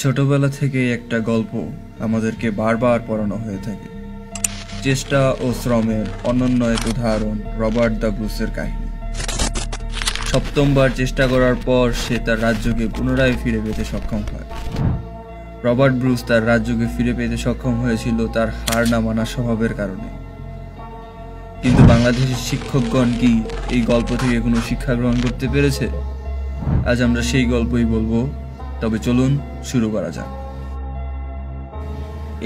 ছোটবেলা থেকে একটা গল্প আমাদেরকে বারবার পড়ানো হয়ে থাকে। চেষ্টা ও শ্রমের অনন্য এক উদাহরণ রবার্ট দ্য ব্রুসের কাহিনী। সপ্তমবার চেষ্টা করার পর সে তার রাজ্যকে পুনরায় ফিরে পেতে সক্ষম হয়। রবার্ট ব্রুস তার রাজ্যকে ফিরে পেতে সক্ষম হয়েছিল তার হার না মানা স্বভাবের কারণে। কিন্তু বাংলাদেশের শিক্ষকগণ কি এই গল্প থেকে কোনো শিক্ষা গ্রহণ করতে পেরেছে? আজ আমরা সেই গল্পই বলবো। তবে চলুন শুরু করা যাক।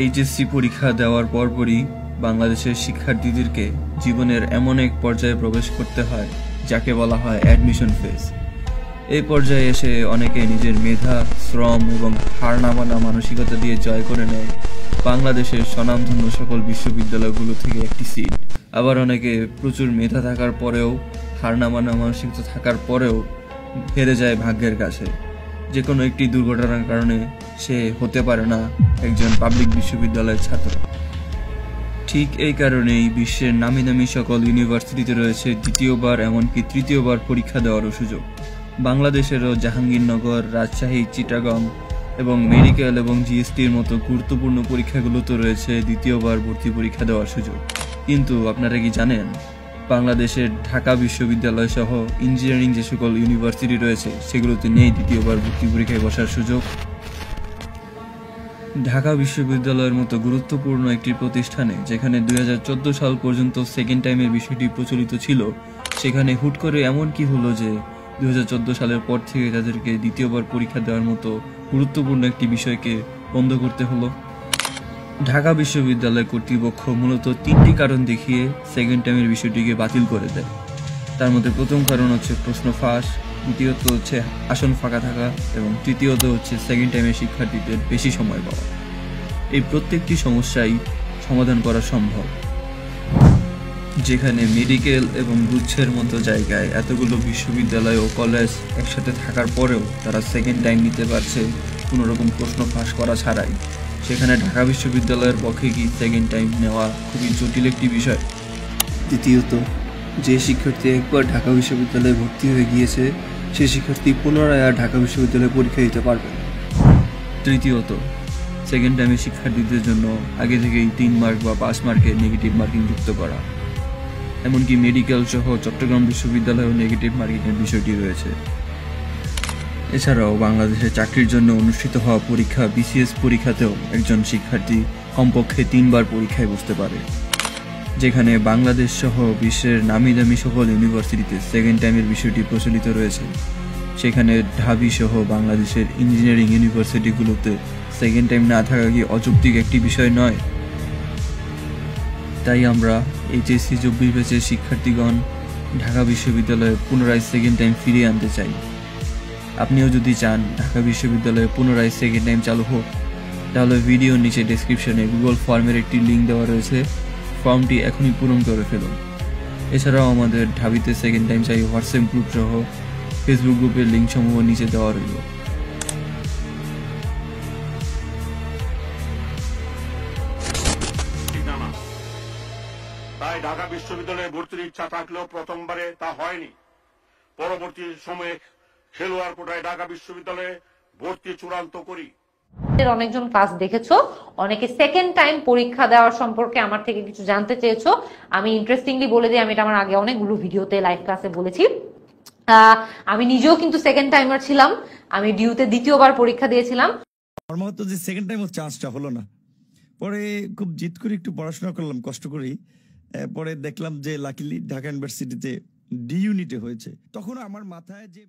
এইচএসসি পরীক্ষা দেওয়ার পরপরই বাংলাদেশের শিক্ষার্থীদেরকে জীবনের এমন এক পর্যায়ে প্রবেশ করতে হয় যাকে বলা হয় অ্যাডমিশন ফেজ। এই পর্যায়ে এসে অনেকে নিজের মেধা, শ্রম এবং হার না মানা মানসিকতা দিয়ে জয় করে নেয় বাংলাদেশের স্বনামধন্য সকল বিশ্ববিদ্যালয়গুলো থেকে একটি সিট। আবার অনেকে প্রচুর মেধা থাকার পরেও, হার না মানা মানসিকতা থাকার পরেও হেরে যায় ভাগ্যের কাছে। যে কোনো একটি দুর্ঘটনার কারণে সে হতে পারে না একজন পাবলিক বিশ্ববিদ্যালয়ের ছাত্র। ঠিক এই কারণেই বিশ্বের নামি দামি সকল ইউনিভার্সিটিতে রয়েছে দ্বিতীয়বার এমনকি তৃতীয়বার পরীক্ষা দেওয়ারও সুযোগ। বাংলাদেশেরও জাহাঙ্গীরনগর, রাজশাহী, চিটাগং এবং মেডিকেল এবং জিএসটির মতো গুরুত্বপূর্ণ পরীক্ষাগুলোতে রয়েছে দ্বিতীয়বার ভর্তি পরীক্ষা দেওয়ার সুযোগ। কিন্তু আপনারা কি জানেন বাংলাদেশের ঢাকা বিশ্ববিদ্যালয় সহ ইঞ্জিনিয়ারিং যে সকল ইউনিভার্সিটি রয়েছে সেগুলোতে নেই দ্বিতীয়বার ভর্তি পরীক্ষায় বসার সুযোগ? ঢাকা বিশ্ববিদ্যালয়ের মতো গুরুত্বপূর্ণ একটি প্রতিষ্ঠানে যেখানে 2014 সাল পর্যন্ত সেকেন্ড টাইমের বিষয়টি প্রচলিত ছিল, সেখানে হুট করে এমন কি হলো যে 2014 সালের পর থেকে তাদেরকে দ্বিতীয়বার পরীক্ষা দেওয়ার মতো গুরুত্বপূর্ণ একটি বিষয়কে বন্ধ করতে হলো? ঢাকা বিশ্ববিদ্যালয় কর্তৃপক্ষ মূলত তিনটি কারণ দেখিয়ে সেকেন্ড টাইমের বিষয়টিকে বাতিল করে দেয়। তার মধ্যে প্রথম কারণ হচ্ছে প্রশ্ন ফাঁস, দ্বিতীয়ত হচ্ছে আসন ফাঁকা থাকা এবং তৃতীয়ত হচ্ছে সেকেন্ড টাইমের শিক্ষার্থীদের বেশি সময় পাওয়া। এই প্রত্যেকটি সমস্যাই সমাধান করা সম্ভব। যেখানে মেডিকেল এবং গুচ্ছের মতো জায়গায় এতগুলো বিশ্ববিদ্যালয় ও কলেজ একসাথে থাকার পরেও তারা সেকেন্ড টাইম নিতে পারছে কোনো রকম প্রশ্ন ফাঁস করা ছাড়াই, সেখানে ঢাকা বিশ্ববিদ্যালয়ের পক্ষে কি সেকেন্ড টাইম নেওয়া খুবই জটিল একটি বিষয়? দ্বিতীয়ত, যে শিক্ষার্থী একবার ঢাকা বিশ্ববিদ্যালয়ে ভর্তি হয়ে গিয়েছে সে শিক্ষার্থী পুনরায় আর ঢাকা বিশ্ববিদ্যালয়ে পরীক্ষা দিতে পারবে না। তৃতীয়ত, সেকেন্ড টাইমের শিক্ষার্থীদের জন্য আগে থেকেই 3 মার্ক বা 5 মার্কের নেগেটিভ মার্কিং যুক্ত করা। এমনকি মেডিকেল সহ চট্টগ্রাম বিশ্ববিদ্যালয়েও নেগেটিভ মার্কিংয়ের বিষয়টি রয়েছে। এছাড়াও বাংলাদেশে চাকরির জন্য অনুষ্ঠিত হওয়া পরীক্ষা বিসিএস পরীক্ষাতেও একজন শিক্ষার্থী কমপক্ষে 3 বার পরীক্ষায় বসতে পারে। যেখানে বাংলাদেশ সহ বিশ্বের নামি দামি সকল ইউনিভার্সিটিতে সেকেন্ড টাইমের বিষয়টি প্রচলিত রয়েছে, সেখানে ঢাবি সহ বাংলাদেশের ইঞ্জিনিয়ারিং ইউনিভার্সিটিগুলোতে সেকেন্ড টাইম না থাকা কি অযৌক্তিক একটি বিষয় নয়? তাই আমরা এইচএসসি 24 ব্যাচের শিক্ষার্থীগণ ঢাকা বিশ্ববিদ্যালয়ে পুনরায় সেকেন্ড টাইম ফিরিয়ে আনতে চাই। আপনিও যদি চান ঢাকা বিশ্ববিদ্যালয়ে পুনরায় সেকেন্ড টাইম চালু হোক, তাহলে ভিডিওর নিচে ডেসক্রিপশনে গুগল ফর্মের একটি লিঙ্ক দেওয়া রয়েছে, ফর্মটি এখনই পূরণ করে ফেলুন। এছাড়াও আমাদের ঢাবিতে সেকেন্ড টাইম চাই হোয়াটসঅ্যাপ গ্রুপ সহ ফেসবুক গ্রুপের লিঙ্ক সমূহ নিচে দেওয়া রইল। তাই ঢাকা বিশ্ববিদ্যালয়ে ভর্তির ইচ্ছা থাকলেও প্রথমবারে তা হয়নি। পরবর্তী সময়ে খেলোয়াড় কোটায় ঢাকা বিশ্ববিদ্যালয়ে ভর্তি চূড়ান্ত করি। অনেকজন ক্লাস দেখেছো, অনেকে সেকেন্ড টাইম পরীক্ষা দেওয়ার সম্পর্কে আমার থেকে কিছু জানতে চেয়েছো। আমি ইন্টারেস্টিংলি বলে দিই, আমি এটা আমার আগে অনেকগুলো ভিডিওতে লাইভ ক্লাসে বলেছি। আমি নিজেও কিন্তু সেকেন্ড টাইমার ছিলাম। আমি ডিউতে দ্বিতীয়বার পরীক্ষা দিয়েছিলাম। আমার মতো যে সেকেন্ড টাইম চান্সটা হলো না, পরে খুব জিদ করে একটু পড়াশোনা করলাম কষ্ট করেই। পরে দেখলাম যে লাকিলি ঢাকা ইউনিভার্সিটিতে ডি ইউনিটে হয়েছে। তখন আমার মাথায় যে